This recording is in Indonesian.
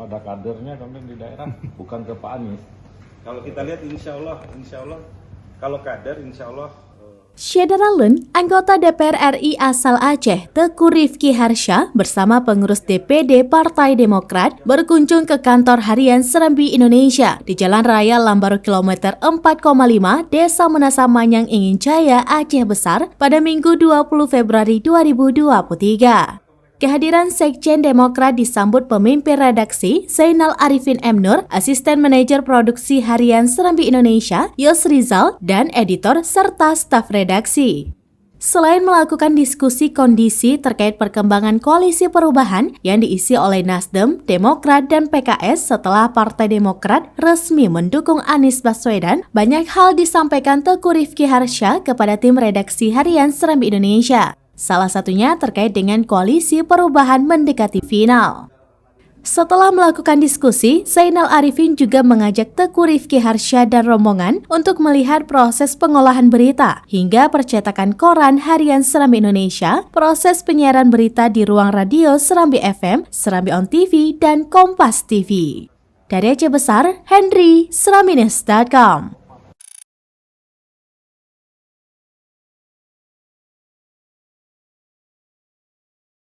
kepada kadernya kami di daerah, bukan ke Pak Anies. Kalau kita lihat insya Allah kalau kader insya Allah. Syederalun, anggota DPR RI asal Aceh, Teku Rifki Harsha bersama pengurus DPD Partai Demokrat berkunjung ke kantor harian Serambi Indonesia di Jalan Raya Lambaru kilometer 4,5 Desa Menasa Manyang Ingin Jaya, Aceh Besar pada Minggu 20 Februari 2023. Kehadiran Sekjen Demokrat disambut pemimpin redaksi Zainal Arifin M. Nur, Asisten Manajer Produksi Harian Serambi Indonesia Yos Rizal, dan editor serta staf redaksi. Selain melakukan diskusi kondisi terkait perkembangan koalisi perubahan yang diisi oleh Nasdem, Demokrat, dan PKS setelah Partai Demokrat resmi mendukung Anies Baswedan, banyak hal disampaikan Teku Rifki Harsha kepada tim redaksi Harian Serambi Indonesia. Salah satunya terkait dengan koalisi perubahan mendekati final. Setelah melakukan diskusi, Zainal Arifin juga mengajak Teku Rifki Harsha dan rombongan untuk melihat proses pengolahan berita hingga percetakan koran Harian Serambi Indonesia, proses penyiaran berita di ruang radio Serambi FM, Serambi On TV, dan Kompas TV. Dari Aceh Besar, Henry, SerambiNews.com.